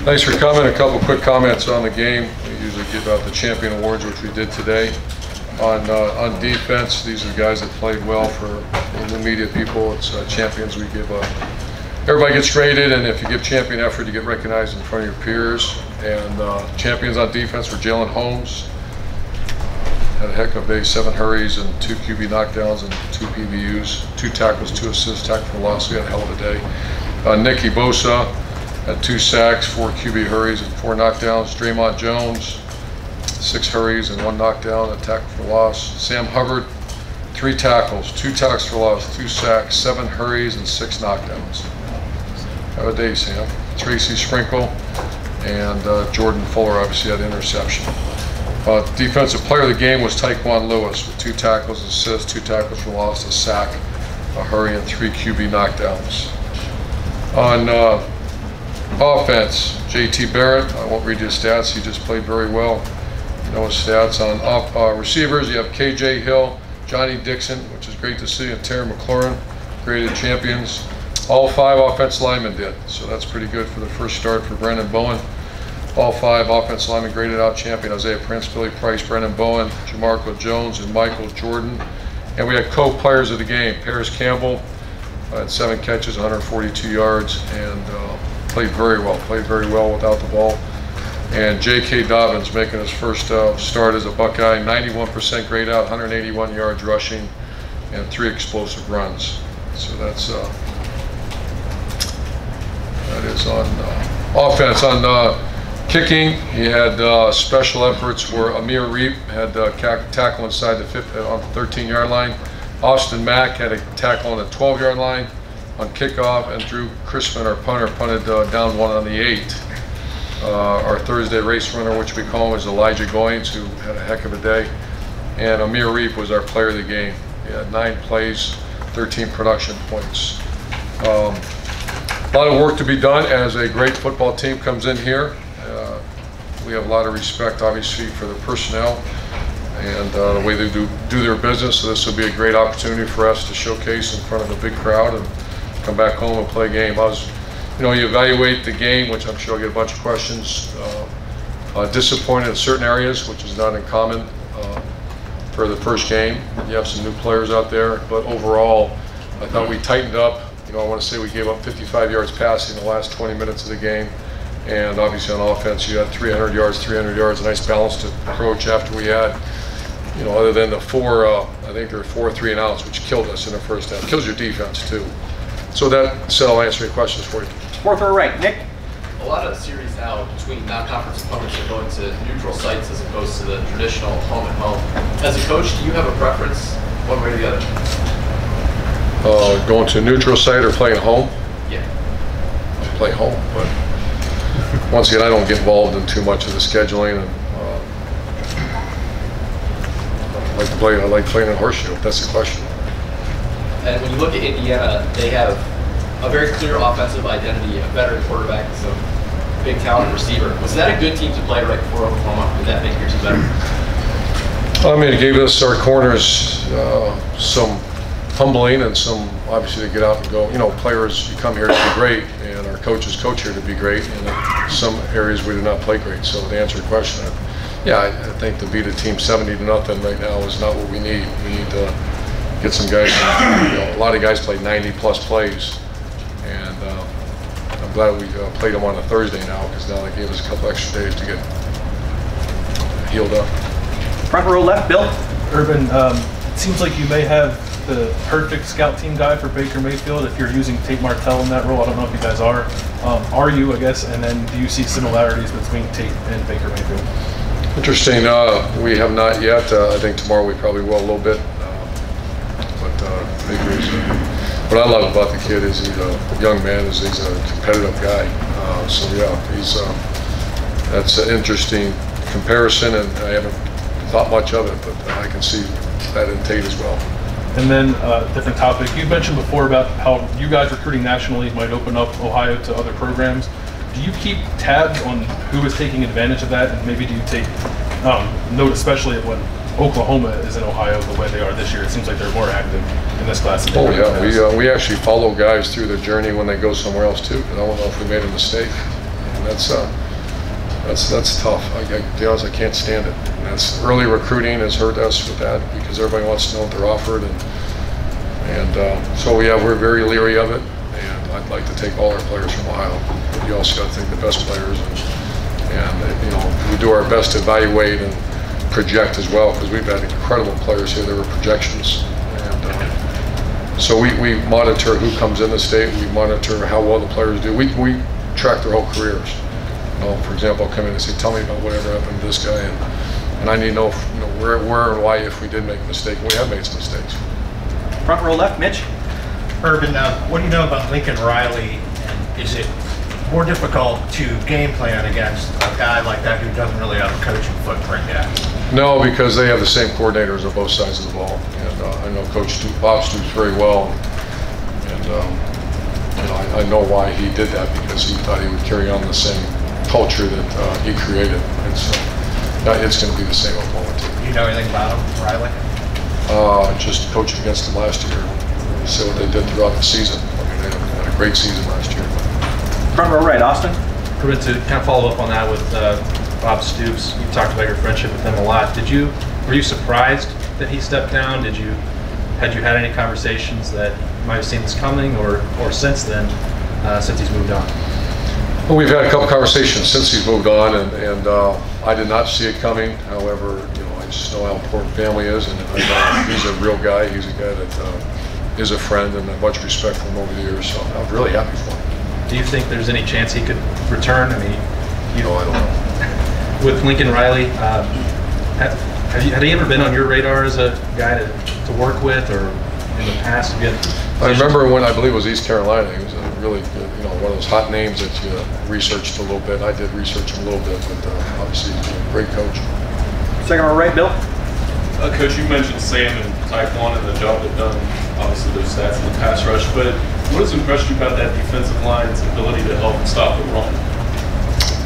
Thanks for coming. A couple quick comments on the game. We usually give out the champion awards, which we did today. On defense, these are guys that played well for the media people. It's champions. We give everybody gets graded, and if you give champion effort, you get recognized in front of your peers. And champions on defense were Jalen Holmes. Had a heck of a day, 7 hurries and 2 QB knockdowns and 2 PBUs, 2 tackles, 2 assists, tackle for loss. We had a hell of a day. Nicky Bosa had 2 sacks, 4 QB hurries and 4 knockdowns. Draymond Jones, 6 hurries and 1 knockdown, a tackle for loss. Sam Hubbard, 3 tackles, 2 tackles for loss, 2 sacks, 7 hurries and 6 knockdowns. Have a day, Sam. Tracy Sprinkle and Jordan Fuller obviously had an interception. Defensive player of the game was Taekwon Lewis with 2 tackles, assists, 2 tackles for loss, a sack, a hurry, and 3 QB knockdowns. On offense, JT Barrett, I won't read his stats, he just played very well. You know his stats. On receivers, you have KJ Hill, Johnny Dixon, which is great to see, and Terry McLaurin, graded champions. All 5 offensive linemen did, so that's pretty good for the first start for Brendan Bowen. All 5 offensive linemen graded out champion: Isaiah Prince, Billy Price, Brendan Bowen, Jamarco Jones, and Michael Jordan. And we had co-players of the game. Paris Campbell had 7 catches, 142 yards, and played very well without the ball. And J.K. Dobbins making his first start as a Buckeye, 91% grade out, 181 yards rushing, and 3 explosive runs. So that is on offense. On kicking, he had special efforts where Amir Reep had tackle inside the on the 13-yard line. Austin Mack had a tackle on the 12-yard line on kickoff, and Drew Crispin, our punter, punted down 1 on the 8. Our Thursday race runner, which we call him, is Elijah Goins, who had a heck of a day. And Amir Reep was our player of the game. He had 9 plays, 13 production points. A lot of work to be done as a great football team comes in here. We have a lot of respect, obviously, for the personnel and the way they do their business. So this will be a great opportunity for us to showcase in front of a big crowd and come back home and play a game. You evaluate the game, which I'm sure I'll get a bunch of questions. Disappointed in certain areas, which is not uncommon for the first game. You have some new players out there, but overall, I thought we tightened up. I want to say we gave up 55 yards passing in the last 20 minutes of the game. And obviously on offense, you had 300 yards, a nice balanced approach after we had, other than the 4, I think there were 4 3 and outs, which killed us in the first half. Kills your defense too. So that said, I'll answer your questions for you. 4th row right, Nick. A lot of series now between non-conference opponents are going to neutral sites as opposed to the traditional home and home. As a coach, do you have a preference one way or the other? Going to a neutral site or playing home? Yeah. I play home, but once again, I don't get involved in too much of the scheduling. And I like playing in Horseshoe, if that's the question. And when you look at Indiana, they have a very clear offensive identity, a veteran quarterback, some big talent receiver. Was that a good team to play right before Oklahoma? Did that make your team better? I mean, it gave us, our corners, some humbling and some, obviously, to get out and go. Players, you come here to be great, and our coaches coach here to be great. And in some areas we did not play great. So to answer your question, I think to beat a team 70-0 right now is not what we need. We need to get some guys. A lot of guys played 90+ plays, and I'm glad we played them on a Thursday now, because now they gave us a couple extra days to get healed up. Front row left, Bill. Urban, it seems like you may have the perfect scout team guy for Baker Mayfield if you're using Tate Martell in that role. I don't know if you guys are. Are you, I guess? And then do you see similarities between Tate and Baker Mayfield? Interesting. We have not yet. I think tomorrow we probably will a little bit. Baker is, what I love about the kid is he's a young man. He's a competitive guy. So yeah, that's an interesting comparison, and I haven't thought much of it, but I can see that in Tate as well. And then different topic. You mentioned before about how you guys recruiting nationally might open up Ohio to other programs. Do you keep tabs on who is taking advantage of that, and maybe do you take note, especially when Oklahoma is in Ohio the way they are this year? It seems like they're more active in this class. Oh yeah, we actually follow guys through their journey when they go somewhere else too. Because I don't know if we made a mistake. And that's tough. I be honest, I can't stand it. And that's early recruiting has hurt us with that because everybody wants to know what they're offered, and so yeah, we're very leery of it. And I'd like to take all our players from Ohio, but you also got to take the best players, and you know, we do our best to evaluate and project as well, because we've had incredible players here. There were projections, and so we monitor who comes in the state. We monitor how well the players do. We track their whole careers. You know, for example, I'll come in and say, tell me about whatever happened to this guy, and I need to know, where and why if we did make a mistake. We have made some mistakes. Front row left, Mitch. Urban, what do you know about Lincoln Riley, and is it more difficult to game plan against a guy like that who doesn't really have a coaching footprint yet? No, because they have the same coordinators on both sides of the ball, and I know Coach Bob Stoops very well, and you know, I know why he did that, because he thought he would carry on the same culture that he created, and so it's going to be the same Oklahoma team. Do you know anything about him, Riley? Just coaching against them last year. See what they did throughout the season. I mean, they had a great season last year. Front row right, Austin. Urban, to kind of follow up on that with Bob Stoops, you talked about your friendship with him a lot. Were you surprised that he stepped down? Had you had any conversations that you might have seen this coming, or since then, since he's moved on? Well, we've had a couple conversations since he's moved on, and I did not see it coming. However, you know, I just know how important family is, and he's a real guy. He's a guy that is a friend, and I have much respect for him over the years. So I'm really happy for him. Do you think there's any chance he could return? I mean, I don't know. With Lincoln Riley, had he ever been on your radar as a guy to work with, or in the past? I remember when I believe it was East Carolina. He was a really good, one of those hot names that you researched a little bit. I did research him a little bit, but obviously he's a great coach. Second row right, Bill. Coach, you mentioned Sam and Taekwon and the job they've done. Obviously, those stats in the pass rush, but what has impressed you about that defensive line's ability to help stop the run?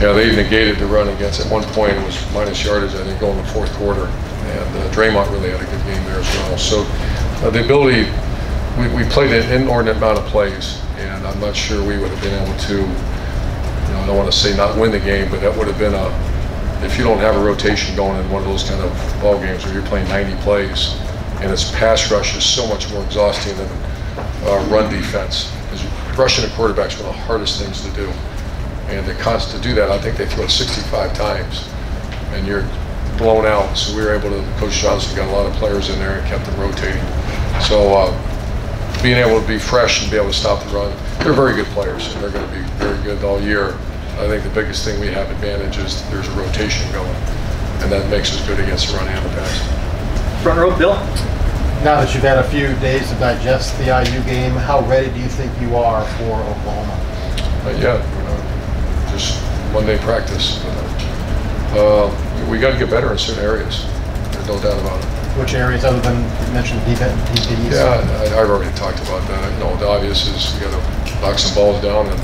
Yeah, they negated the run against. At one point, it was minus yardage, I think, going in the fourth quarter, and Draymond really had a good game there as well. So the ability, we played an inordinate amount of plays, and I'm not sure we would have been able to, I don't want to say not win the game, but that would have been if you don't have a rotation going in one of those kind of ball games where you're playing 90 plays, and its pass rush is so much more exhausting than run defense. Because rushing a quarterback is one of the hardest things to do. And to do that, I think they threw it 65 times, and you're blown out. So we were able to, Coach Johnson got a lot of players in there and kept them rotating. So being able to be fresh and be able to stop the run, they're very good players, and they're going to be very good all year. I think the biggest thing we have advantage is there's a rotation going, and that makes us good against the run and the pass. Front row, Bill. Now that you've had a few days to digest the IU game, how ready do you think you are for Oklahoma? Yeah, just Monday practice. We got to get better in certain areas. There's no doubt about it. Which areas, other than you mentioned DBs? Yeah, I've already talked about that. The obvious is you got to knock some balls down. And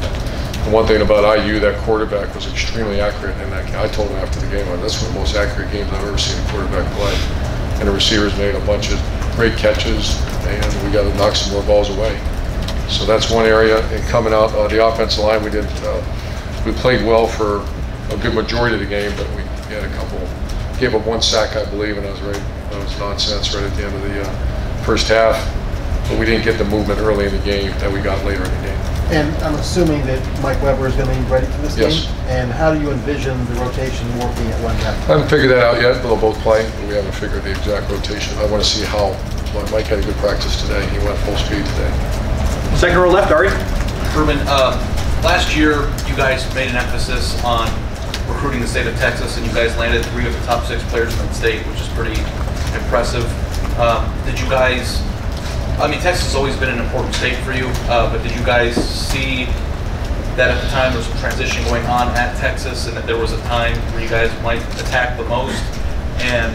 the one thing about IU, that quarterback was extremely accurate in that game. I told him after the game, that's one of the most accurate games I've ever seen a quarterback play. And the receivers made a bunch of great catches, and we got to knock some more balls away. So that's one area. And coming out the offensive line, we played well for a good majority of the game, but we had a couple, gave up one sack, I believe, and that was nonsense right at the end of the first half. But we didn't get the movement early in the game that we got later in the game. And I'm assuming that Mike Weber is going to be ready for this game? Yes. And how do you envision the rotation working at one half? I haven't figured that out yet. They'll both play, but we haven't figured the exact rotation. I want to see how. Mike had a good practice today. He went full speed today. Second row left, Ari. Urban, last year you guys made an emphasis on recruiting the state of Texas, and you guys landed 3 of the top 6 players in the state, which is pretty impressive. Did you guys, Texas has always been an important state for you, but did you guys see that at the time there was some transition going on at Texas, and that there was a time where you guys might attack the most? And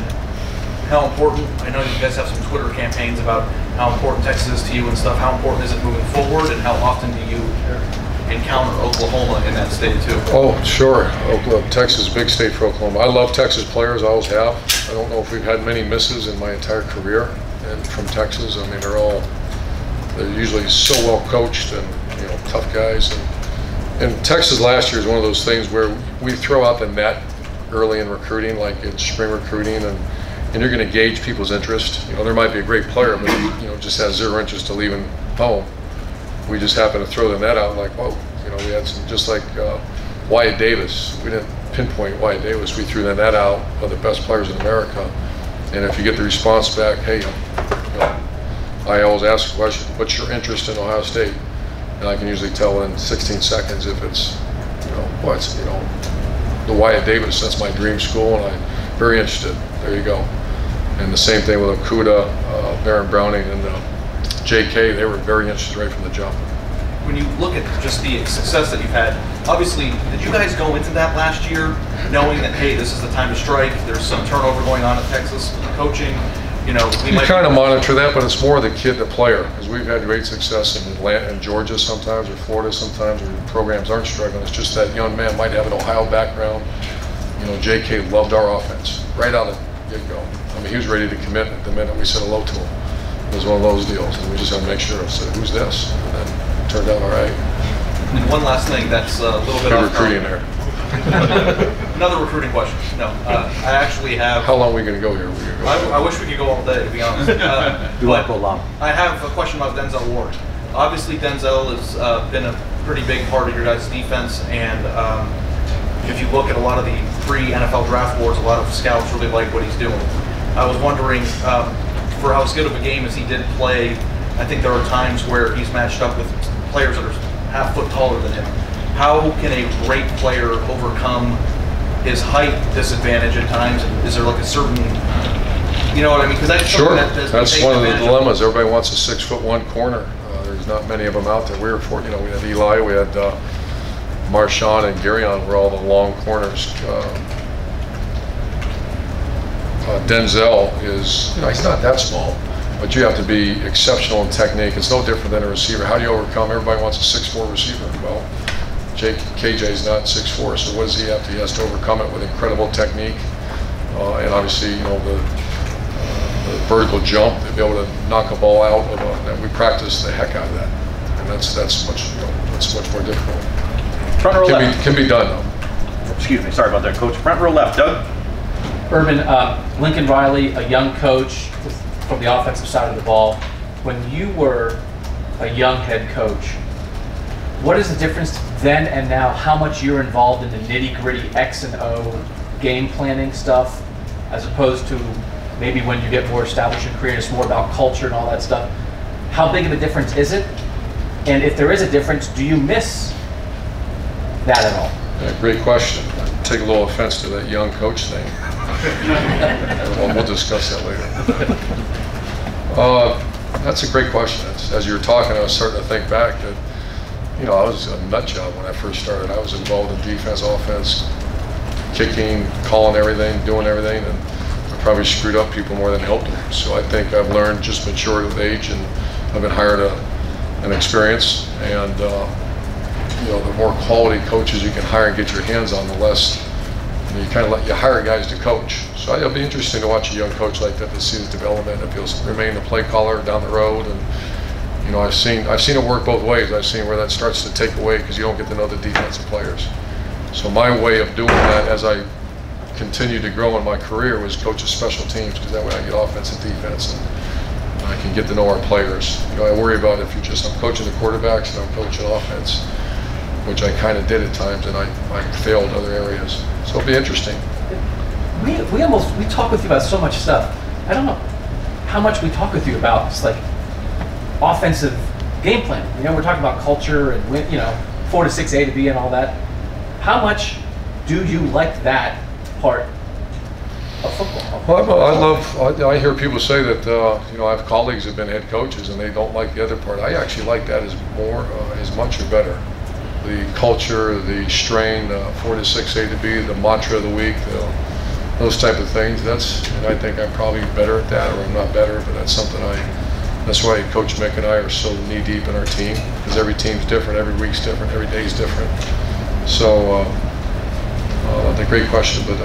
how important, I know you guys have some Twitter campaigns about how important Texas is to you and stuff. How important is it moving forward, and how often do you encounter Oklahoma in that state too? Oh, sure. Texas is a big state for Oklahoma. I love Texas players. I always have. I don't know if we've had many misses in my entire career and from Texas. They're usually so well coached and tough guys, and And Texas last year is one of those things where we throw out the net early in recruiting, like in spring recruiting, and you're going to gauge people's interest. You know, there might be a great player, but he, just has zero interest to leaving home. We just happen to throw the net out like, whoa, we had some, just like Wyatt Davis. We didn't pinpoint Wyatt Davis. We threw the net out of the best players in America. And if you get the response back, hey, I always ask the question, what's your interest in Ohio State? And I can usually tell in 16 seconds if it's, the Wyatt Davis, that's my dream school, and I'm very interested. There you go. And the same thing with Okuda, Baron Browning, and JK, they were very interested right from the jump. When you look at just the success that you've had, obviously, did you guys go into that last year knowing that, hey, this is the time to strike, there's some turnover going on at Texas coaching, You kind of monitor that, but it's more the kid, the player, because we've had great success in Atlanta and Georgia sometimes, or Florida sometimes, where programs aren't struggling. It's just that young man might have an Ohio background. JK loved our offense right out of the get-go. I mean, he was ready to commit the minute we said hello to him. It was one of those deals, and we just had to make sure of, said, who's this? And then it turned out all right. And one last thing that's a little bit Good off recruiting there. Another recruiting question. No, I actually have. How long are we going to go here? I wish we could go all day, to be honest. But I have a question about Denzel Ward. Obviously, Denzel has been a pretty big part of your guys' defense, and if you look at a lot of the pre-NFL draft boards, a lot of scouts really like what he's doing. I was wondering, for how good of a game as he did play, I think there are times where he's matched up with players that are half foot taller than him. How can a great player overcome his height disadvantage at times? Is there like a certain, you know what I mean? Because that's sure. That's one of the dilemmas. Everybody wants a 6'1" corner. There's not many of them out there. We had Eli, we had Marshawn and Garyon were all the long corners. Denzel is, he's not that small, but you have to be exceptional in technique. It's no different than a receiver. How do you overcome? Everybody wants a 6'4" receiver. Well, KJ's not 6'4", so what does he have to? He has to overcome it with incredible technique, and obviously, the vertical jump to be able to knock a ball out of and we practice the heck out of that, and that's much more difficult. Front row left. Can be done though. Excuse me, sorry about that, Coach. Front row left, Doug. Urban, Lincoln Riley, a young coach from the offensive side of the ball. When you were a young head coach, what is the difference then and now? How much you're involved in the nitty-gritty X and O game planning stuff, as opposed to maybe when you get more established in career, it's more about culture and all that stuff. How big of a difference is it? And if there is a difference, do you miss that at all? Yeah, great question. I take a little offense to that young coach thing. We'll discuss that later. That's a great question. As you were talking, I was starting to think back that, I was a nut job when I first started. I was involved in defense, offense, kicking, calling everything, doing everything, and I probably screwed up people more than helped them. So I think I've learned, just matured with age, and I've been hired an experience, and the more quality coaches you can hire and get your hands on, the less you kind of you hire guys to coach. So it'll be interesting to watch a young coach like that to see his development, if he'll remain the play caller down the road. And I've seen it work both ways. I've seen where that starts to take away because you don't get to know the defensive players. So my way of doing that as I continue to grow in my career was coach special teams, because that way I get offense and defense, and I can get to know our players. I worry about if I'm coaching the quarterbacks and I'm coaching offense, which I kind of did at times, and I failed other areas. So it'll be interesting. We talk with you about so much stuff. I don't know how much we talk with you about just like offensive game plan. We're talking about culture and 4 to 6 A to B and all that. How much do you like that part of football? Well, I hear people say that I have colleagues that have been head coaches and they don't like the other part. I actually like that as much or better. The culture, the strain, 4 to 6 A to B, the mantra of the week, those type of things. And I think I'm probably better at that, or I'm not better, but that's something that's why Coach Mick and I are so knee deep in our team, because every team's different, every week's different, every day's different. So, the great question, but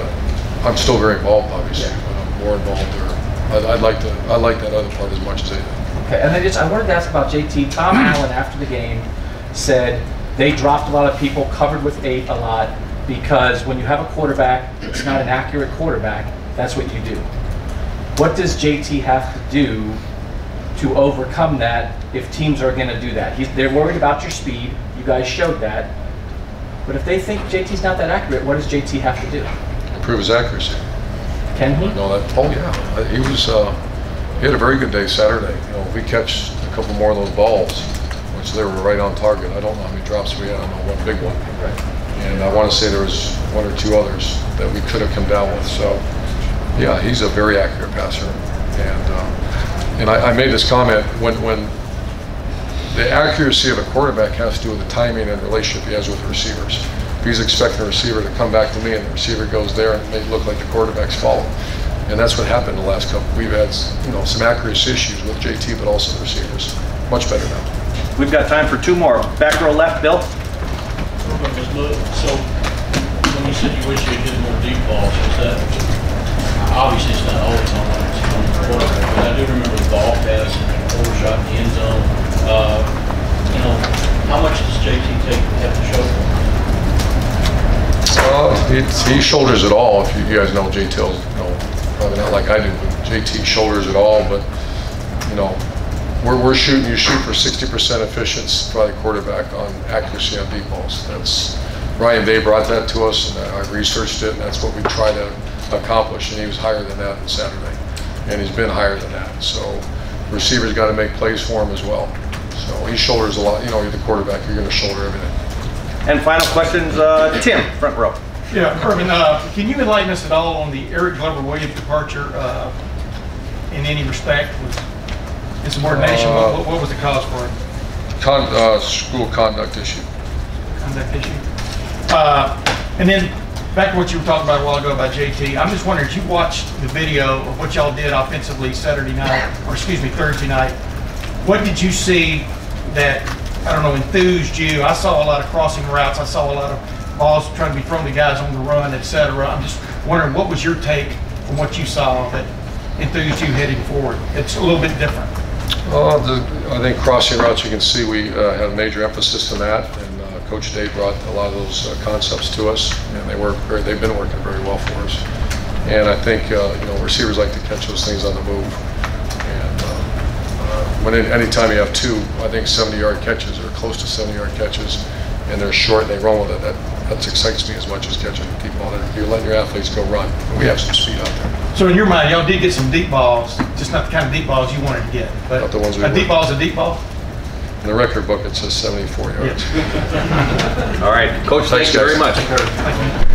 I'm still very involved, obviously. Yeah. More involved, I like that other part as much as anything. Okay, and then I wanted to ask about JT. Tom Allen after the game said They dropped a lot of people, covered with 8 a lot, because when you have a quarterback, it's not an accurate quarterback, that's what you do. What does JT have to do to overcome that if teams are going to do that? They're worried about your speed. You guys showed that. But if they think JT's not that accurate, what does JT have to do? Improve his accuracy. Can he? No, that. Oh yeah, he was. He had a very good day Saturday. You know, we catch a couple more of those balls, which they were right on target. I don't know how many drops we had. I know one big one. Right. And I want to say there was 1 or 2 others that we could have come down with. So, yeah, he's a very accurate passer. And I made this comment when the accuracy of a quarterback has to do with the timing and relationship he has with the receivers. If he's expecting a receiver to come back to me and the receiver goes there and it may look like the quarterback's fault. And that's what happened the last couple. We've had, you know, some accuracy issues with JT, but also the receivers. Much better now. We've got time for 2 more. Back row left, Bill. So, when you said you wish you had hit more deep balls, is that, obviously it's not always on the quarterback, but I do remember the ball pass and overshot in the end zone. You know, how much does JT have to show? He shoulders it all. If you guys know JT, you know, probably not like I do, but JT shoulders it all. But you know, we're shooting. You shoot for 60% efficiency by the quarterback on accuracy on deep balls. That's Ryan Day brought that to us, and I researched it, and that's what we try to accomplish. And he was higher than that on Saturday, and he's been higher than that. So receivers got to make plays for him as well. So he shoulders a lot. You know, you're the quarterback. You're going to shoulder everything. And final questions, Tim, front row. Yeah, Urban, can you enlighten us at all on the Eric Glover-Williams departure in any respect? Insubordination, what was the cause for it? School conduct issue. Conduct issue. And then back to what you were talking about a while ago about JT, I'm just wondering, did you watch the video of what y'all did offensively Thursday night? What did you see that, I don't know, enthused you? I saw a lot of crossing routes. I saw a lot of balls trying to be thrown to guys on the run, etc. I'm just wondering, what was your take from what you saw that enthused you heading forward? It's a little bit different. I think crossing routes, you can see we had a major emphasis on that, and Coach Day brought a lot of those concepts to us, and they've been working very well for us. And I think you know, receivers like to catch those things on the move. And anytime you have 2, I think 70-yard catches or close to 70-yard catches, and they're short and they run with it, that excites me as much as catching deep ball. You're letting your athletes go run. We have some speed out there. So in your mind, y'all did get some deep balls, just not the kind of deep balls you wanted to get. But not the ones we a deep ball is a deep ball? In the record book, it says 74 yards. All right, Coach, thank you very much. Thank you.